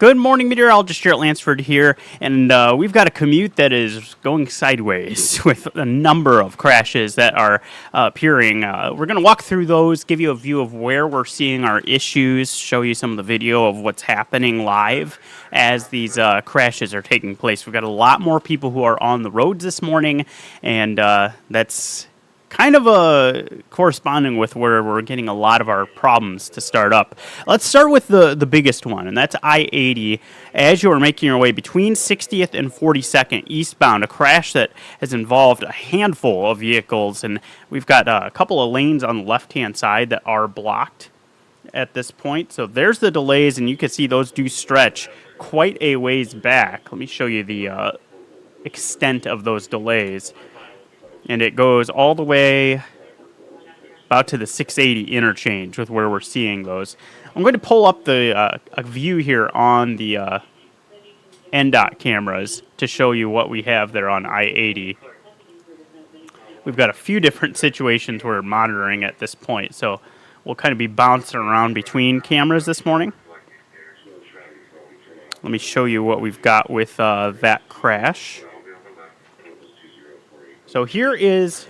Good morning, meteorologist Jaret Lansford here, and we've got a commute that is going sideways with a number of crashes that are appearing. We're going to walk through those, give you a view of where we're seeing our issues, show you some of the video of what's happening live as these crashes are taking place. We've got a lot more people who are on the roads this morning, and that's kind of corresponding with where we're getting a lot of our problems to start up. Let's start with the biggest one, and that's I-80. As you are making your way between 60th and 42nd eastbound, a crash that has involved a handful of vehicles, and we've got a couple of lanes on the left-hand side that are blocked at this point. So there's the delays, and you can see those do stretch quite a ways back. Let me show you the extent of those delays. And it goes all the way about to the 680 interchange with where we're seeing those. I'm going to pull up the a view here on the NDOT cameras to show you what we have there on I-80. We've got a few different situations we're monitoring at this point, so we'll kind of be bouncing around between cameras this morning. Let me show you what we've got with that crash. So here is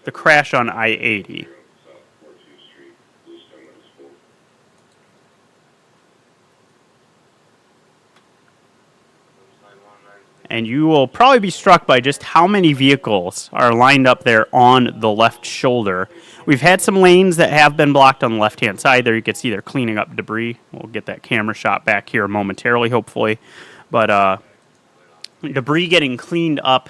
the crash on I-80. And you will probably be struck by just how many vehicles are lined up there on the left shoulder. We've had some lanes that have been blocked on the left-hand side there. You can see they're cleaning up debris. We'll get that camera shot back here momentarily, hopefully. But debris getting cleaned up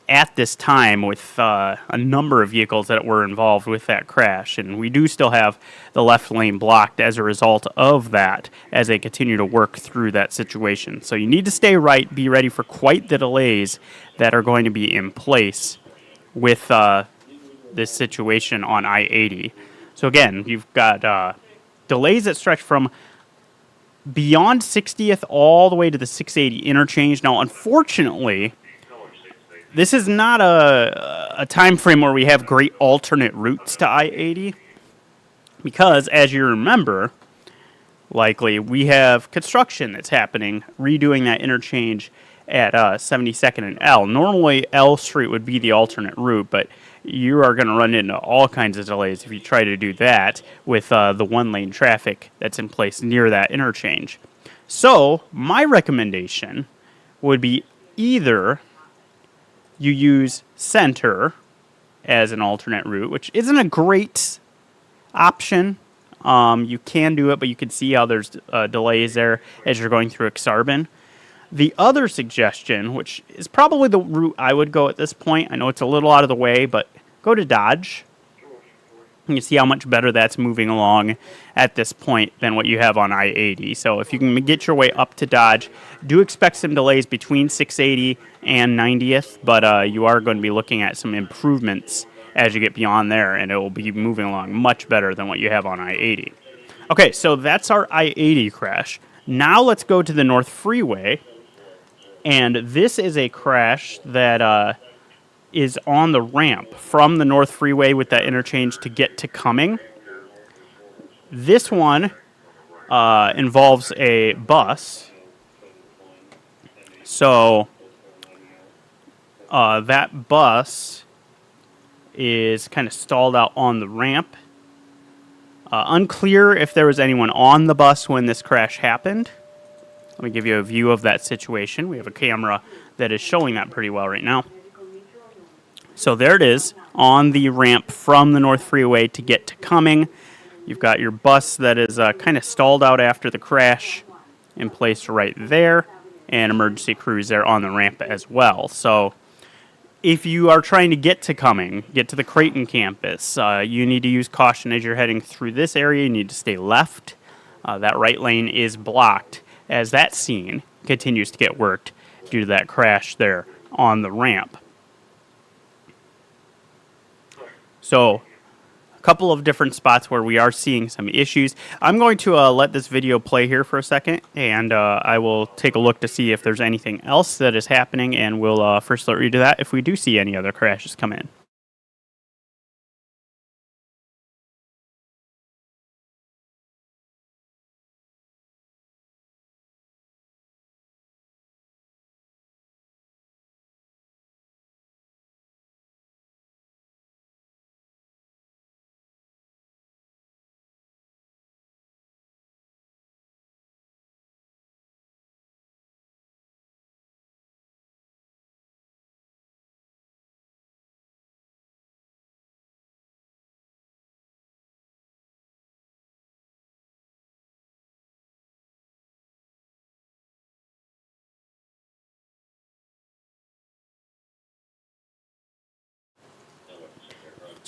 at this time with a number of vehicles that were involved with that crash. And we do still have the left lane blocked as a result of that as they continue to work through that situation. So you need to stay right, be ready for quite the delays that are going to be in place with this situation on I-80. So again, you've got delays that stretch from beyond 60th all the way to the 680 interchange. Now, unfortunately, this is not a time frame where we have great alternate routes to I-80 because, as you remember, likely, we have construction that's happening, redoing that interchange at 72nd and L. Normally, L Street would be the alternate route, but you are going to run into all kinds of delays if you try to do that with the one-lane traffic that's in place near that interchange. So, my recommendation would be either you use center as an alternate route, which isn't a great option. You can do it, but you can see how there's delays there as you're going through Exarban. The other suggestion, which is probably the route I would go at this point, I know it's a little out of the way, but go to Dodge. You can see how much better that's moving along at this point than what you have on I-80. So if you can get your way up to Dodge, do expect some delays between 680 and 90th, but you are going to be looking at some improvements as you get beyond there, and it will be moving along much better than what you have on I-80. Okay, so that's our I-80 crash. Now let's go to the North Freeway, and this is a crash that is on the ramp from the North Freeway with that interchange to get to Cumming. This one involves a bus. So that bus is kind of stalled out on the ramp. Unclear if there was anyone on the bus when this crash happened. Let me give you a view of that situation. We have a camera that is showing that pretty well right now. So there it is on the ramp from the North Freeway to get to Cumming. You've got your bus that is kind of stalled out after the crash in place right there, and emergency crews there on the ramp as well. So if you are trying to get to Cumming, get to the Creighton campus, you need to use caution as you're heading through this area. You need to stay left. That right lane is blocked as that scene continues to get worked due to that crash there on the ramp. So, a couple of different spots where we are seeing some issues. I'm going to let this video play here for a second, and I will take a look to see if there's anything else that is happening, and we'll first alert you to that if we do see any other crashes come in.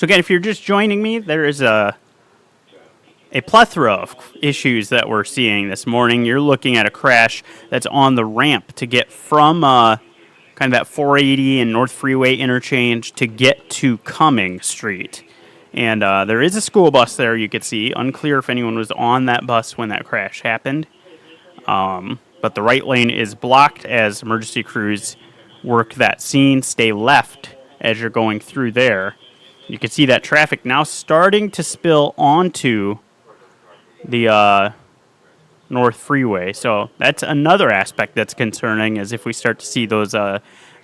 So again, if you're just joining me, there is a plethora of issues that we're seeing this morning. You're looking at a crash that's on the ramp to get from kind of that 480 and North Freeway interchange to get to Cumming Street. And there is a school bus there, you could see. Unclear if anyone was on that bus when that crash happened. But the right lane is blocked as emergency crews work that scene. Stay left as you're going through there. You can see that traffic now starting to spill onto the North Freeway. So that's another aspect that's concerning, is if we start to see those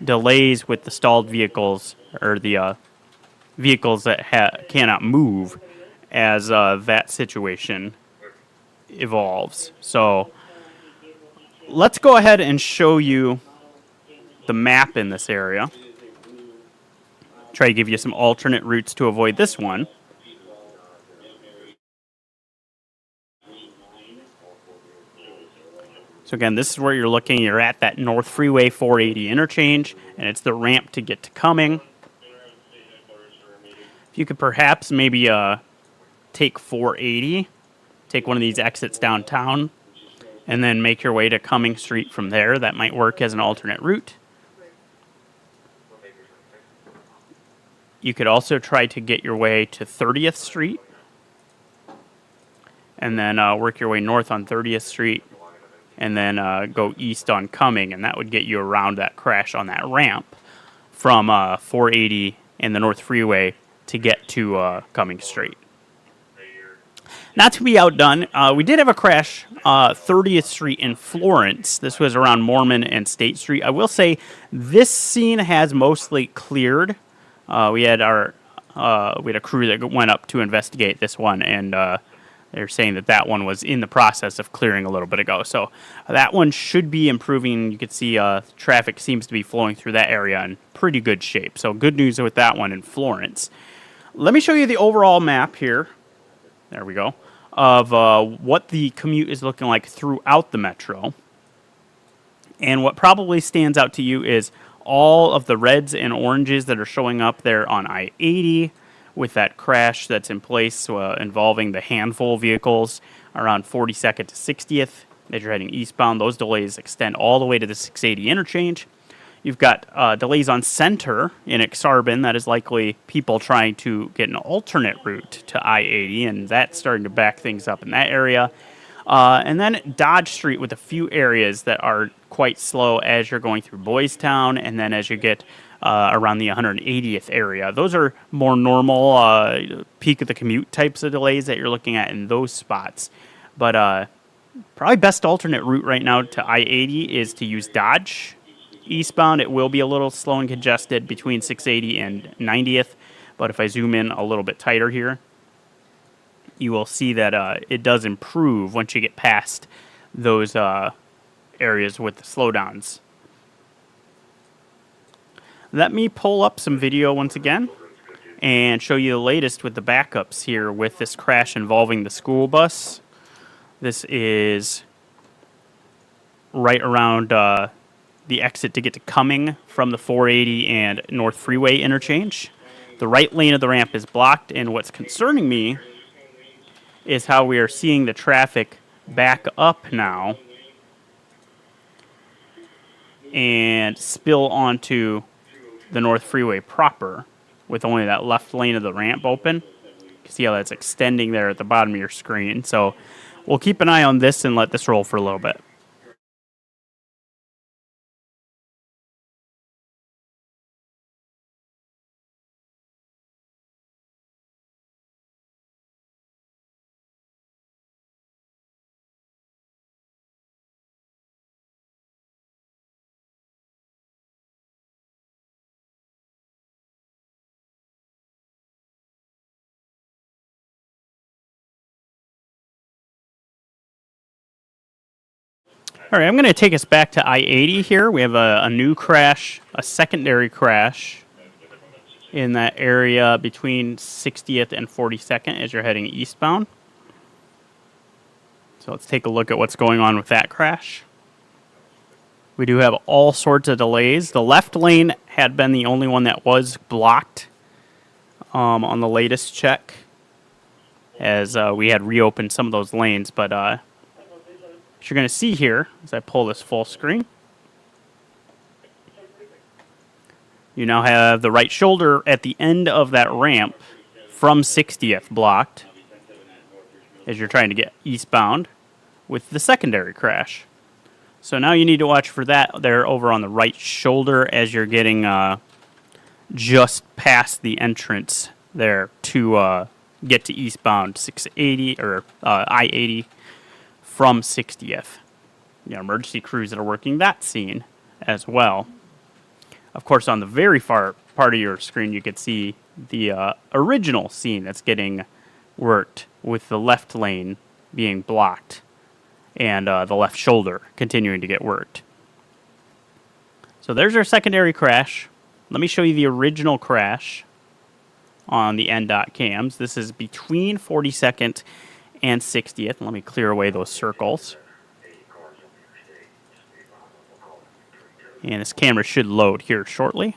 delays with the stalled vehicles, or the vehicles that cannot move as that situation evolves. So let's go ahead and show you the map in this area. Try to give you some alternate routes to avoid this one. So again, this is where you're looking. You're at that North Freeway 480 interchange, and it's the ramp to get to Cumming. If you could perhaps maybe take 480, take one of these exits downtown, and then make your way to Cumming Street from there. That might work as an alternate route. You could also try to get your way to 30th Street, and then work your way north on 30th Street, and then go east on Cumming, and that would get you around that crash on that ramp from 480 and the North Freeway to get to Cumming Street. Not to be outdone, we did have a crash 30th Street in Florence. This was around Mormon and State Street. I will say this scene has mostly cleared. We had a crew that went up to investigate this one, and they're saying that one was in the process of clearing a little bit ago. So that one should be improving. You can see traffic seems to be flowing through that area in pretty good shape. So good news with that one in Florence. Let me show you the overall map here. There we go. Of what the commute is looking like throughout the metro. And what probably stands out to you is all of the reds and oranges that are showing up there on I-80 with that crash that's in place involving the handful of vehicles around 42nd to 60th as you're heading eastbound. Those delays extend all the way to the 680 interchange. You've got delays on Center in Exarban. That is likely people trying to get an alternate route to I-80, and that's starting to back things up in that area. And then Dodge Street with a few areas that are quite slow as you're going through Boys Town, and then as you get around the 180th area. Those are more normal peak of the commute types of delays that you're looking at in those spots. But probably best alternate route right now to I-80 is to use Dodge. Eastbound, it will be a little slow and congested between 680 and 90th, but if I zoom in a little bit tighter here, you will see that it does improve once you get past those areas with the slowdowns. Let me pull up some video once again and show you the latest with the backups here with this crash involving the school bus. This is right around the exit to get to Cumming from the 480 and North Freeway interchange. The right lane of the ramp is blocked, and what's concerning me is how we are seeing the traffic back up now and spill onto the North Freeway proper with only that left lane of the ramp open. You can see how that's extending there at the bottom of your screen. So we'll keep an eye on this and let this roll for a little bit. All right, I'm going to take us back to I-80 here. We have a new crash, a secondary crash in that area between 60th and 42nd as you're heading eastbound. So let's take a look at what's going on with that crash. We do have all sorts of delays. The left lane had been the only one that was blocked on the latest check, as we had reopened some of those lanes. But what you're going to see here, as I pull this full screen, you now have the right shoulder at the end of that ramp from 60th blocked as you're trying to get eastbound with the secondary crash. So now you need to watch for that there over on the right shoulder as you're getting just past the entrance there to get to eastbound 680 or I-80 from 60th. The emergency crews that are working that scene as well. Of course, on the very far part of your screen, you can see the original scene that's getting worked with the left lane being blocked and the left shoulder continuing to get worked. So there's our secondary crash. Let me show you the original crash on the NDOT cams. This is between 42nd and 60th. Let me clear away those circles. And this camera should load here shortly.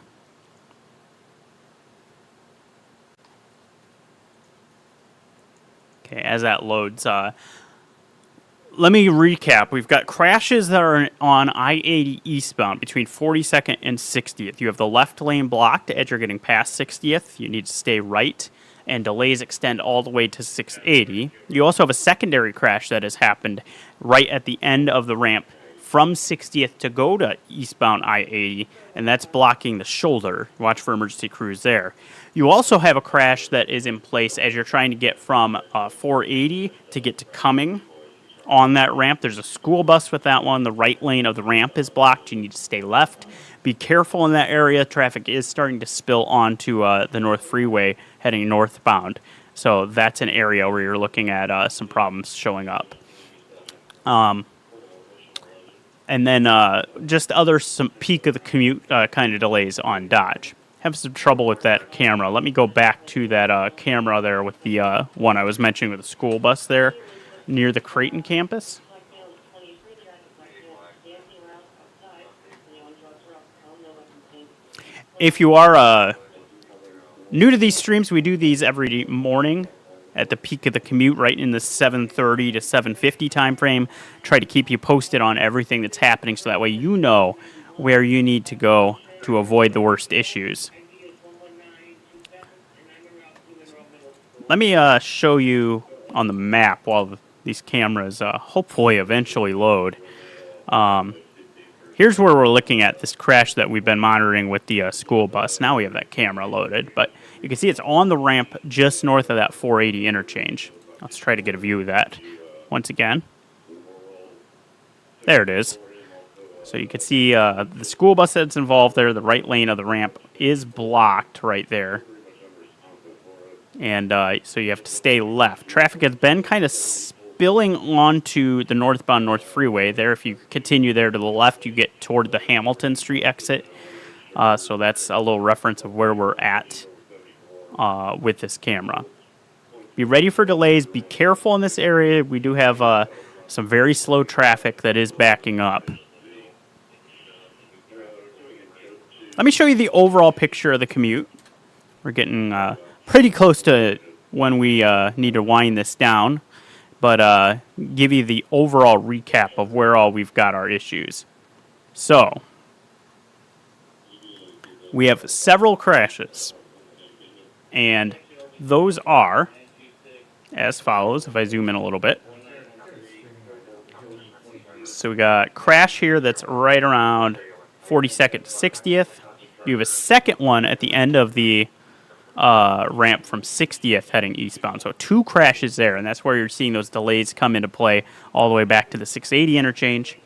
Okay, as that loads, let me recap. We've got crashes that are on I-80 eastbound between 42nd and 60th. You have the left lane blocked as you're getting past 60th. You need to stay right, and delays extend all the way to 680. You also have a secondary crash that has happened right at the end of the ramp from 60th to go to eastbound I-80, and that's blocking the shoulder. Watch for emergency crews there. You also have a crash that is in place as you're trying to get from 480 to get to Cumming on that ramp. There's a school bus with that one. The right lane of the ramp is blocked. You need to stay left. Be careful in that area. Traffic is starting to spill onto the North Freeway heading northbound. So that's an area where you're looking at some problems showing up. And then just some peak of the commute kind of delays on Dodge. Have some trouble with that camera. Let me go back to that camera there with the one I was mentioning with the school bus there near the Creighton campus. If you are new to these streams, we do these every morning at the peak of the commute, right in the 7:30 to 7:50 time frame. Try to keep you posted on everything that's happening so that way you know where you need to go to avoid the worst issues. Let me show you on the map while these cameras hopefully eventually load. Here's where we're looking at this crash that we've been monitoring with the school bus. Now we have that camera loaded, but you can see it's on the ramp just north of that 480 interchange. Let's try to get a view of that once again. There it is. So you can see the school bus that's involved there. The right lane of the ramp is blocked right there. And so you have to stay left. Traffic has been kind of spilling onto the northbound North Freeway there. If you continue there to the left, you get toward the Hamilton Street exit. So that's a little reference of where we're at with this camera. Be ready for delays. Be careful in this area. We do have some very slow traffic that is backing up. Let me show you the overall picture of the commute. We're getting pretty close to when we need to wind this down, but give you the overall recap of where all we've got our issues. So, we have several crashes, and those are as follows, if I zoom in a little bit. So we got crash here that's right around 42nd to 60th. You have a second one at the end of the ramp from 60th heading eastbound. So two crashes there, and that's where you're seeing those delays come into play all the way back to the 680 interchange.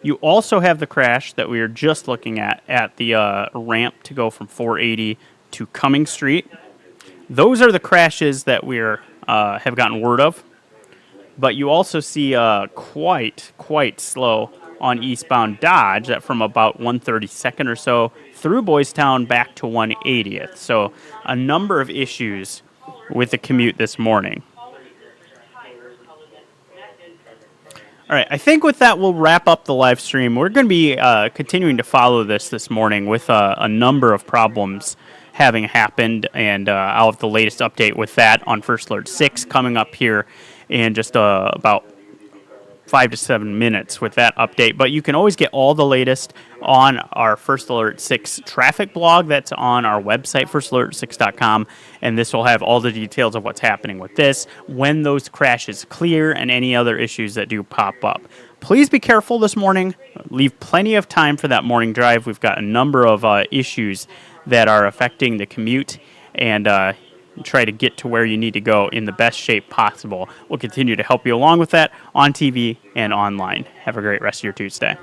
You also have the crash that we were just looking at the ramp to go from 480 to Cumming Street. Those are the crashes that we're have gotten word of. But you also see quite slow on eastbound Dodge, that from about 132nd or so through Boys Town back to 180th. So a number of issues with the commute this morning. All right, I think with that we'll wrap up the live stream. We're going to be continuing to follow this morning with a number of problems having happened, and I'll have the latest update with that on First Alert 6 coming up here in just about 5 to 7 minutes with that update. But you can always get all the latest on our First Alert 6 traffic blog that's on our website, firstalert6.com. And this will have all the details of what's happening with this, when those crashes clear, and any other issues that do pop up. Please be careful this morning. Leave plenty of time for that morning drive. We've got a number of issues that are affecting the commute, and try to get to where you need to go in the best shape possible. We'll continue to help you along with that on TV and online. Have a great rest of your Tuesday.